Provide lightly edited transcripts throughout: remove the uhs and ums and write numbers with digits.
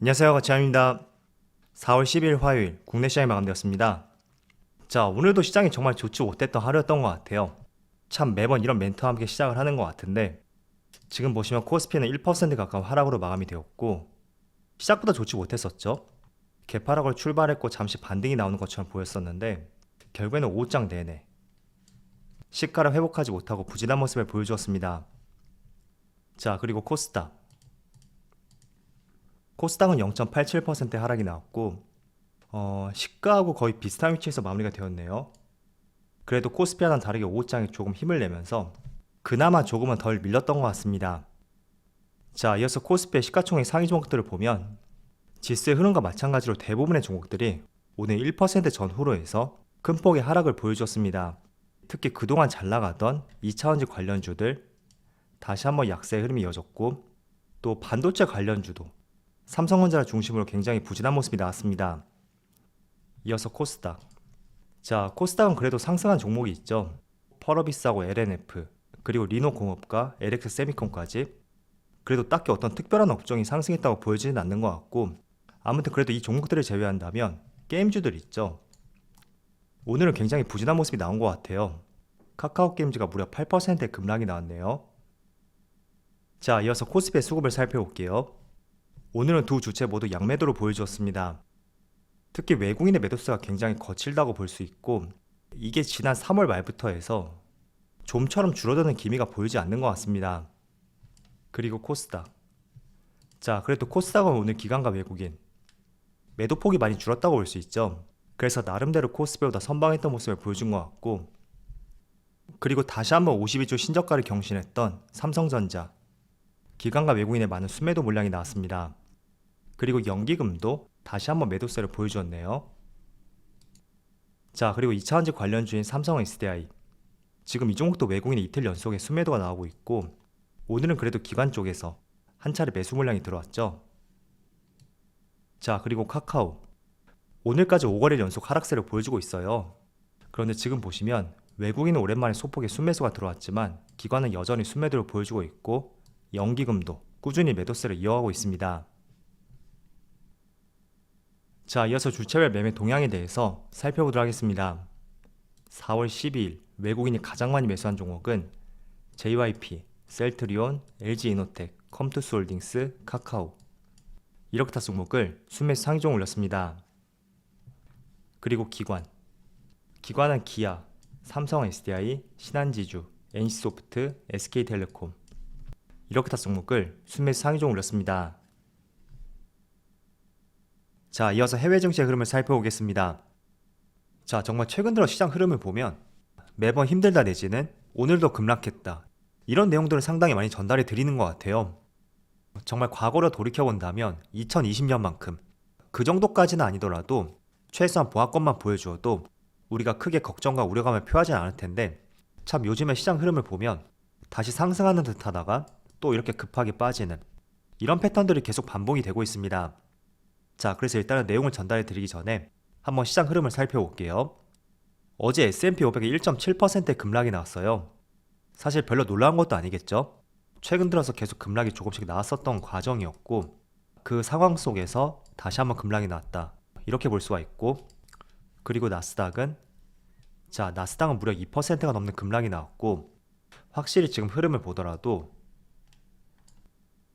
안녕하세요, 가치아입니다. 4월 10일 화요일 국내 시장이 마감되었습니다. 자, 오늘도 시장이 정말 좋지 못했던 하루였던 것 같아요. 참 매번 이런 멘트와 함께 시작을 하는 것 같은데 지금 보시면 코스피는 1% 가까운 하락으로 마감이 되었고 시작보다 좋지 못했었죠. 개파락으로 출발했고 잠시 반등이 나오는 것처럼 보였었는데 결국에는 5장 내내 시가를 회복하지 못하고 부진한 모습을 보여주었습니다. 자, 그리고 코스닥은 0.87% 하락이 나왔고 시가하고 거의 비슷한 위치에서 마무리가 되었네요. 그래도 코스피와는 다르게 5장이 조금 힘을 내면서 그나마 조금은 덜 밀렸던 것 같습니다. 자, 이어서 코스피의 시가총액 상위 종목들을 보면 지수의 흐름과 마찬가지로 대부분의 종목들이 오늘 1% 전후로 해서 큰 폭의 하락을 보여주었습니다. 특히 그동안 잘 나가던 2차원지 관련주들 다시 한번 약세의 흐름이 이어졌고 또 반도체 관련주도 삼성전자를 중심으로 굉장히 부진한 모습이 나왔습니다. 이어서 코스닥. 자, 코스닥은 그래도 상승한 종목이 있죠. 펄어비스하고 LNF, 그리고 리노공업과 LX세미콘까지. 그래도 딱히 어떤 특별한 업종이 상승했다고 보여지는 않는 것 같고 아무튼 그래도 이 종목들을 제외한다면 게임주들 있죠. 오늘은 굉장히 부진한 모습이 나온 것 같아요. 카카오게임즈가 무려 8%의 급락이 나왔네요. 자, 이어서 코스피의 수급을 살펴볼게요. 오늘은 두 주체 모두 양매도로 보여주었습니다. 특히 외국인의 매도세가 굉장히 거칠다고 볼 수 있고 이게 지난 3월 말부터 해서 좀처럼 줄어드는 기미가 보이지 않는 것 같습니다. 그리고 코스닥. 자, 그래도 코스닥은 오늘 기관과 외국인 매도폭이 많이 줄었다고 볼 수 있죠. 그래서 나름대로 코스피보다 선방했던 모습을 보여준 것 같고 그리고 다시 한번 52주 신저가를 경신했던 삼성전자 기관과 외국인의 많은 순매도 물량이 나왔습니다. 그리고 연기금도 다시 한번 매도세를 보여주었네요. 자, 그리고 2차전지 관련주인 삼성 SDI 지금 이 종목도 외국인의 이틀 연속에 순매도가 나오고 있고 오늘은 그래도 기관 쪽에서 한 차례 매수 물량이 들어왔죠. 자, 그리고 카카오 오늘까지 5거래일 연속 하락세를 보여주고 있어요. 그런데 지금 보시면 외국인은 오랜만에 소폭의 순매수가 들어왔지만 기관은 여전히 순매도를 보여주고 있고 연기금도 꾸준히 매도세를 이어가고 있습니다. 자, 이어서 주체별 매매 동향에 대해서 살펴보도록 하겠습니다. 4월 12일 외국인이 가장 많이 매수한 종목은 JYP, 셀트리온, LG이노텍, 컴투스홀딩스, 카카오 이렇게 다 종목을 순매수 상위종 올렸습니다. 그리고 기관은 기아, 삼성 SDI, 신한지주, NC소프트, SK텔레콤 이렇게 다 종목을 순매수 상위종 올렸습니다. 자, 이어서 해외 증시의 흐름을 살펴보겠습니다. 자, 정말 최근 들어 시장 흐름을 보면 매번 힘들다 내지는 오늘도 급락했다 이런 내용들을 상당히 많이 전달해 드리는 것 같아요. 정말 과거로 돌이켜본다면 2020년만큼 그 정도까지는 아니더라도 최소한 보합권만 보여주어도 우리가 크게 걱정과 우려감을 표하지 않을 텐데 참 요즘의 시장 흐름을 보면 다시 상승하는 듯 하다가 또 이렇게 급하게 빠지는 이런 패턴들이 계속 반복이 되고 있습니다. 자, 그래서 일단은 내용을 전달해 드리기 전에 한번 시장 흐름을 살펴볼게요. 어제 S&P 500이 1.7%의 급락이 나왔어요. 사실 별로 놀라운 것도 아니겠죠? 최근 들어서 계속 급락이 조금씩 나왔었던 과정이었고 그 상황 속에서 다시 한번 급락이 나왔다 이렇게 볼 수가 있고 그리고 나스닥은 무려 2%가 넘는 급락이 나왔고 확실히 지금 흐름을 보더라도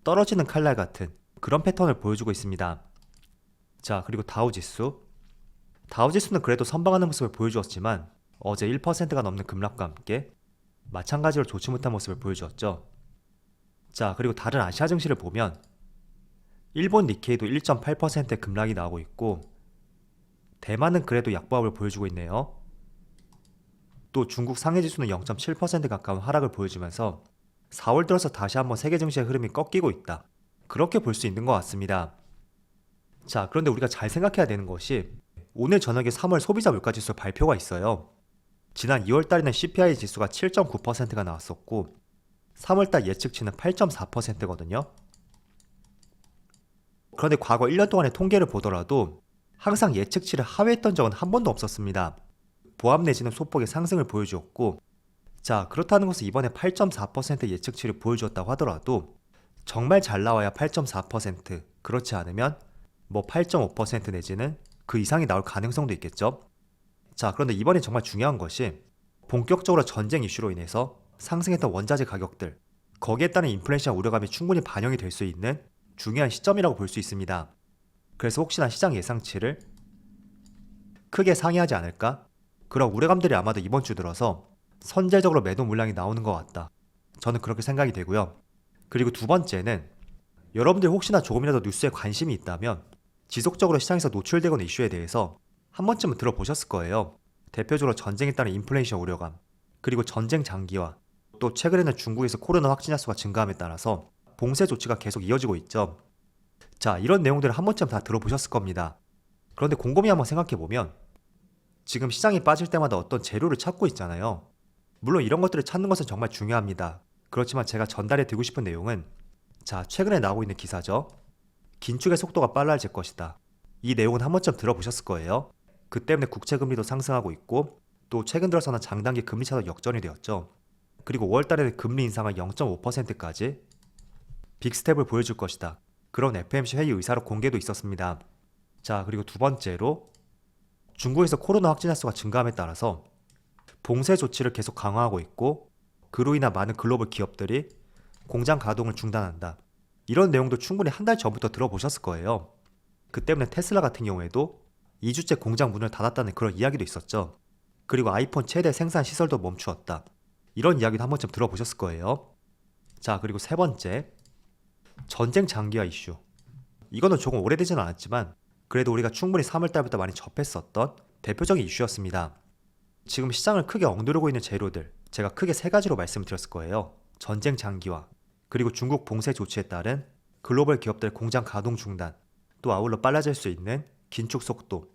떨어지는 칼날 같은 그런 패턴을 보여주고 있습니다. 자, 그리고 다우지수는 그래도 선방하는 모습을 보여주었지만 어제 1%가 넘는 급락과 함께 마찬가지로 좋지 못한 모습을 보여주었죠. 자, 그리고 다른 아시아 증시를 보면 일본 니케이도 1.8%의 급락이 나오고 있고 대만은 그래도 약보합을 보여주고 있네요. 또 중국 상해지수는 0.7% 가까운 하락을 보여주면서 4월 들어서 다시 한번 세계 증시의 흐름이 꺾이고 있다 그렇게 볼 수 있는 것 같습니다. 자, 그런데 우리가 잘 생각해야 되는 것이 오늘 저녁에 3월 소비자 물가지수 발표가 있어요. 지난 2월달에는 CPI 지수가 7.9%가 나왔었고 3월달 예측치는 8.4%거든요. 그런데 과거 1년 동안의 통계를 보더라도 항상 예측치를 하회했던 적은 한 번도 없었습니다. 보합 내지는 소폭의 상승을 보여주었고 자, 그렇다는 것은 이번에 8.4% 예측치를 보여주었다고 하더라도 정말 잘 나와야 8.4%, 그렇지 않으면 뭐 8.5% 내지는 그 이상이 나올 가능성도 있겠죠. 자, 그런데 이번에 정말 중요한 것이 본격적으로 전쟁 이슈로 인해서 상승했던 원자재 가격들, 거기에 따른 인플레이션 우려감이 충분히 반영이 될 수 있는 중요한 시점이라고 볼 수 있습니다. 그래서 혹시나 시장 예상치를 크게 상회하지 않을까? 그런 우려감들이 아마도 이번 주 들어서 선제적으로 매도 물량이 나오는 것 같다. 저는 그렇게 생각이 되고요. 그리고 두 번째는 여러분들 혹시나 조금이라도 뉴스에 관심이 있다면 지속적으로 시장에서 노출되고 있는 이슈에 대해서 한 번쯤은 들어보셨을 거예요. 대표적으로 전쟁에 따른 인플레이션 우려감, 그리고 전쟁 장기화, 또 최근에는 중국에서 코로나 확진자 수가 증가함에 따라서 봉쇄 조치가 계속 이어지고 있죠. 자, 이런 내용들을 한 번쯤 다 들어보셨을 겁니다. 그런데 곰곰이 한번 생각해보면 지금 시장이 빠질 때마다 어떤 재료를 찾고 있잖아요. 물론 이런 것들을 찾는 것은 정말 중요합니다. 그렇지만 제가 전달해 드리고 싶은 내용은 자, 최근에 나오고 있는 기사죠. 긴축의 속도가 빨라질 것이다. 이 내용은 한 번쯤 들어보셨을 거예요. 그 때문에 국채금리도 상승하고 있고 또 최근 들어서는 장단기 금리 차도 역전이 되었죠. 그리고 5월달에는 금리 인상을 0.5%까지 빅스텝을 보여줄 것이다. 그런 FOMC 회의 의사로 공개도 있었습니다. 자, 그리고 두 번째로 중국에서 코로나 확진자 수가 증가함에 따라서 봉쇄 조치를 계속 강화하고 있고 그로 인한 많은 글로벌 기업들이 공장 가동을 중단한다. 이런 내용도 충분히 한 달 전부터 들어보셨을 거예요. 그 때문에 테슬라 같은 경우에도 2주째 공장 문을 닫았다는 그런 이야기도 있었죠. 그리고 아이폰 최대 생산 시설도 멈추었다. 이런 이야기도 한 번쯤 들어보셨을 거예요. 자, 그리고 세 번째, 전쟁 장기화 이슈. 이거는 조금 오래되지는 않았지만 그래도 우리가 충분히 3월달부터 많이 접했었던 대표적인 이슈였습니다. 지금 시장을 크게 엉두르고 있는 재료들, 제가 크게 세 가지로 말씀드렸을 거예요. 전쟁 장기화, 그리고 중국 봉쇄 조치에 따른 글로벌 기업들 공장 가동 중단, 또 아울러 빨라질 수 있는 긴축 속도.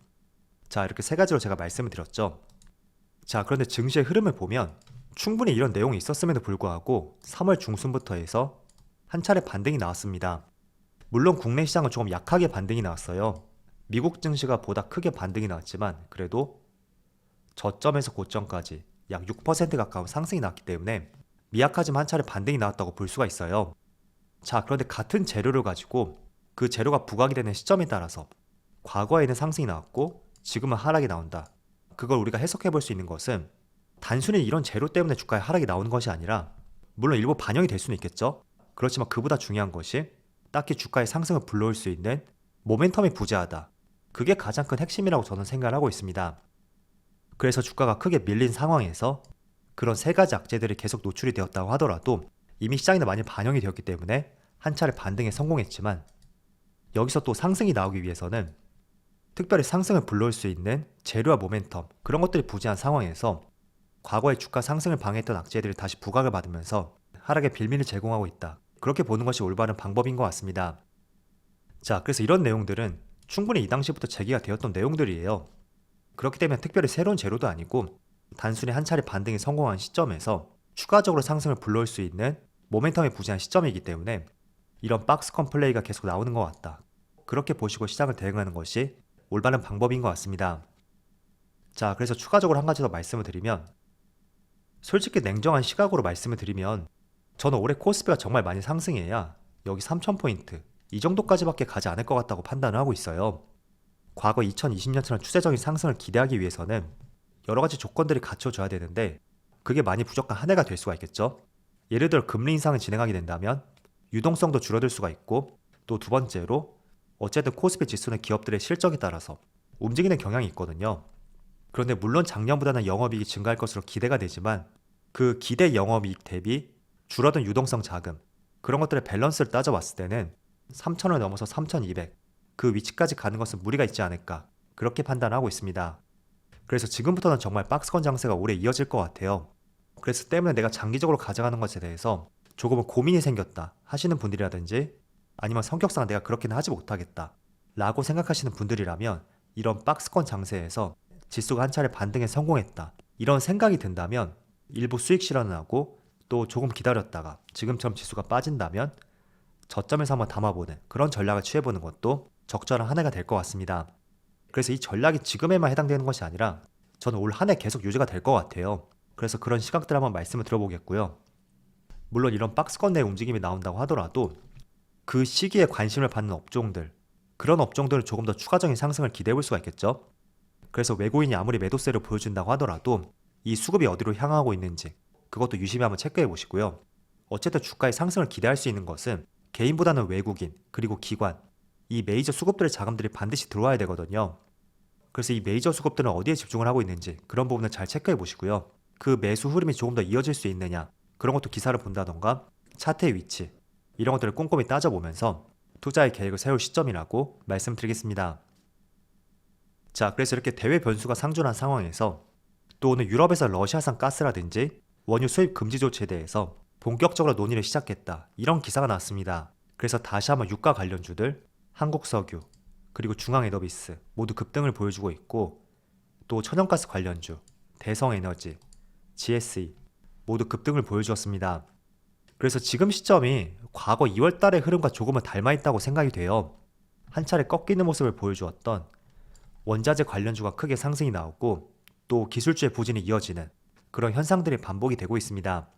자, 이렇게 세 가지로 제가 말씀을 드렸죠. 자, 그런데 증시의 흐름을 보면 충분히 이런 내용이 있었음에도 불구하고 3월 중순부터 해서 한 차례 반등이 나왔습니다. 물론 국내 시장은 조금 약하게 반등이 나왔어요. 미국 증시가 보다 크게 반등이 나왔지만 그래도 저점에서 고점까지 약 6% 가까운 상승이 나왔기 때문에 미약하지만 한 차례 반등이 나왔다고 볼 수가 있어요. 자, 그런데 같은 재료를 가지고 그 재료가 부각이 되는 시점에 따라서 과거에는 상승이 나왔고 지금은 하락이 나온다. 그걸 우리가 해석해 볼 수 있는 것은 단순히 이런 재료 때문에 주가에 하락이 나오는 것이 아니라 물론 일부 반영이 될 수는 있겠죠. 그렇지만 그보다 중요한 것이 딱히 주가의 상승을 불러올 수 있는 모멘텀이 부재하다. 그게 가장 큰 핵심이라고 저는 생각을 하고 있습니다. 그래서 주가가 크게 밀린 상황에서 그런 세 가지 악재들이 계속 노출이 되었다고 하더라도 이미 시장에는 많이 반영이 되었기 때문에 한 차례 반등에 성공했지만 여기서 또 상승이 나오기 위해서는 특별히 상승을 불러올 수 있는 재료와 모멘텀 그런 것들이 부재한 상황에서 과거의 주가 상승을 방해했던 악재들이 다시 부각을 받으면서 하락의 빌미를 제공하고 있다. 그렇게 보는 것이 올바른 방법인 것 같습니다. 자, 그래서 이런 내용들은 충분히 이 당시부터 제기가 되었던 내용들이에요. 그렇기 때문에 특별히 새로운 재료도 아니고 단순히 한 차례 반등에 성공한 시점에서 추가적으로 상승을 불러올 수 있는 모멘텀이 부재한 시점이기 때문에 이런 박스권 플레이가 계속 나오는 것 같다. 그렇게 보시고 시장을 대응하는 것이 올바른 방법인 것 같습니다. 자, 그래서 추가적으로 한 가지 더 말씀을 드리면 솔직히 냉정한 시각으로 말씀을 드리면 저는 올해 코스피가 정말 많이 상승해야 여기 3,000포인트 이 정도까지밖에 가지 않을 것 같다고 판단을 하고 있어요. 과거 2020년처럼 추세적인 상승을 기대하기 위해서는 여러 가지 조건들이 갖춰져야 되는데 그게 많이 부족한 한 해가 될 수가 있겠죠. 예를 들어 금리 인상을 진행하게 된다면 유동성도 줄어들 수가 있고 또 두 번째로 어쨌든 코스피 지수는 기업들의 실적에 따라서 움직이는 경향이 있거든요. 그런데 물론 작년보다는 영업이익이 증가할 것으로 기대가 되지만 그 기대 영업이익 대비 줄어든 유동성 자금 그런 것들의 밸런스를 따져봤을 때는 3,000을 넘어서 3,200 그 위치까지 가는 것은 무리가 있지 않을까 그렇게 판단하고 있습니다. 그래서 지금부터는 정말 박스권 장세가 오래 이어질 것 같아요. 그래서 때문에 내가 장기적으로 가져가는 것에 대해서 조금은 고민이 생겼다 하시는 분들이라든지 아니면 성격상 내가 그렇게는 하지 못하겠다 라고 생각하시는 분들이라면 이런 박스권 장세에서 지수가 한 차례 반등에 성공했다 이런 생각이 든다면 일부 수익 실현을 하고 또 조금 기다렸다가 지금처럼 지수가 빠진다면 저점에서 한번 담아보는 그런 전략을 취해보는 것도 적절한 한 해가 될 것 같습니다. 그래서 이 전략이 지금에만 해당되는 것이 아니라 저는 올 한 해 계속 유지가 될 것 같아요. 그래서 그런 시각들 한번 말씀을 들어보겠고요. 물론 이런 박스권 내 움직임이 나온다고 하더라도 그 시기에 관심을 받는 업종들 그런 업종들은 조금 더 추가적인 상승을 기대해 볼 수가 있겠죠. 그래서 외국인이 아무리 매도세를 보여준다고 하더라도 이 수급이 어디로 향하고 있는지 그것도 유심히 한번 체크해 보시고요. 어쨌든 주가의 상승을 기대할 수 있는 것은 개인보다는 외국인 그리고 기관, 이 메이저 수급들의 자금들이 반드시 들어와야 되거든요. 그래서 이 메이저 수급들은 어디에 집중을 하고 있는지 그런 부분을 잘 체크해 보시고요. 그 매수 흐름이 조금 더 이어질 수 있느냐, 그런 것도 기사를 본다던가 차트의 위치, 이런 것들을 꼼꼼히 따져보면서 투자의 계획을 세울 시점이라고 말씀드리겠습니다. 자, 그래서 이렇게 대외 변수가 상존한 상황에서 또 오늘 유럽에서 러시아산 가스라든지 원유 수입 금지 조치에 대해서 본격적으로 논의를 시작했다, 이런 기사가 나왔습니다. 그래서 다시 한번 유가 관련주들, 한국석유, 그리고 중앙에너비스 모두 급등을 보여주고 있고, 또 천연가스 관련주, 대성에너지, GSE 모두 급등을 보여주었습니다. 그래서 지금 시점이 과거 2월 달의 흐름과 조금은 닮아 있다고 생각이 돼요. 한 차례 꺾이는 모습을 보여주었던 원자재 관련주가 크게 상승이 나오고 또 기술주의 부진이 이어지는 그런 현상들이 반복이 되고 있습니다.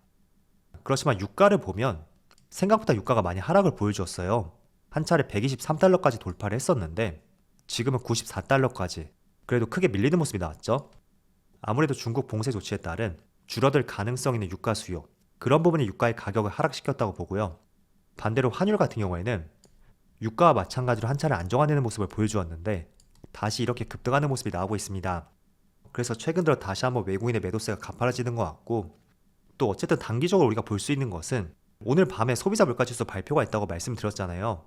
그렇지만 유가를 보면 생각보다 유가가 많이 하락을 보여주었어요. 한 차례 123달러까지 돌파를 했었는데 지금은 94달러까지 그래도 크게 밀리는 모습이 나왔죠. 아무래도 중국 봉쇄 조치에 따른 줄어들 가능성 있는 유가 수요, 그런 부분이 유가의 가격을 하락시켰다고 보고요. 반대로 환율 같은 경우에는 유가와 마찬가지로 한 차례 안정화되는 모습을 보여주었는데 다시 이렇게 급등하는 모습이 나오고 있습니다. 그래서 최근 들어 다시 한번 외국인의 매도세가 가파라지는 것 같고, 또 어쨌든 단기적으로 우리가 볼 수 있는 것은 오늘 밤에 소비자 물가지수 발표가 있다고 말씀드렸잖아요.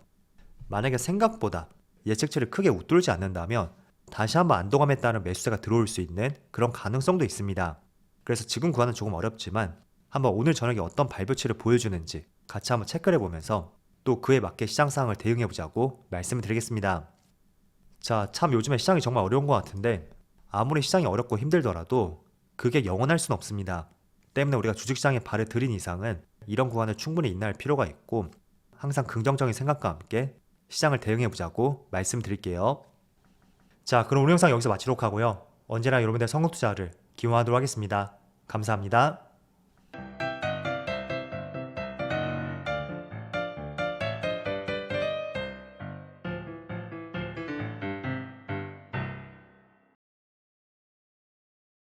만약에 생각보다 예측치를 크게 웃돌지 않는다면 다시 한번 안동함에 따른 매수세가 들어올 수 있는 그런 가능성도 있습니다. 그래서 지금 구간은 조금 어렵지만 한번 오늘 저녁에 어떤 발표치를 보여주는지 같이 한번 체크를 해보면서 또 그에 맞게 시장 상황을 대응해보자고 말씀을 드리겠습니다. 자, 참 요즘에 시장이 정말 어려운 것 같은데 아무리 시장이 어렵고 힘들더라도 그게 영원할 수는 없습니다. 때문에 우리가 주식시장에 발을 들인 이상은 이런 구간을 충분히 인내할 필요가 있고 항상 긍정적인 생각과 함께 시장을 대응해보자고 말씀드릴게요. 자, 그럼 오늘 영상 여기서 마치도록 하고요. 언제나 여러분들의 성공투자를 기원하도록 하겠습니다. 감사합니다.